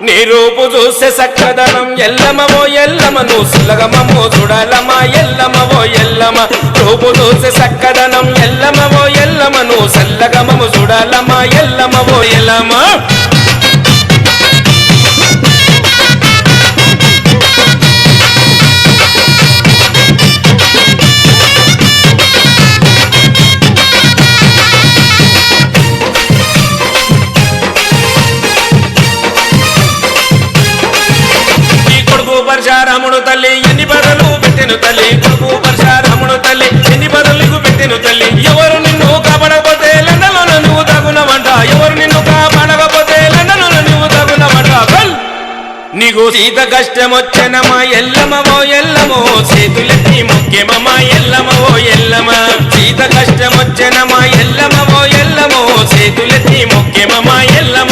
నీ రూపు చూసే సక్కదనం ఎల్లమవో ఎల్లమ నువ్వు సులగమమో చూడాలమా ఎల్లమవో ఎల్లమ రూపు చూసే సక్కదనం ఎల్లమవో ఎల్లమ నువ్వు సల్లగమము చూడాలమా ఎల్లమవో ఎల్లమ పరశురాముడు తల్లి ఎన్ని బదులు పెట్టెను తల్లి కొడుకు పరశురాముడు తల్లి ఎన్ని బదులకు పెట్టెను తల్లి ఎవరు నిన్ను కాపాడకపోతే లండలో నువ్వు తగునవంట ఎవరు నిన్ను కాపాడకపోతే లండలో నువ్వు తగునవంట నీకు సీత కష్టం వచ్చనమా ఎల్లమవో ఎల్లమో చేతులెత్తి ముఖ్యమమ్మా ఎల్లమవో ఎల్లమ సీత కష్టం వచ్చనమా ఎల్లమవో ఎల్లమో చేతులెత్తి ముఖ్యమమ్మా ఎల్లమ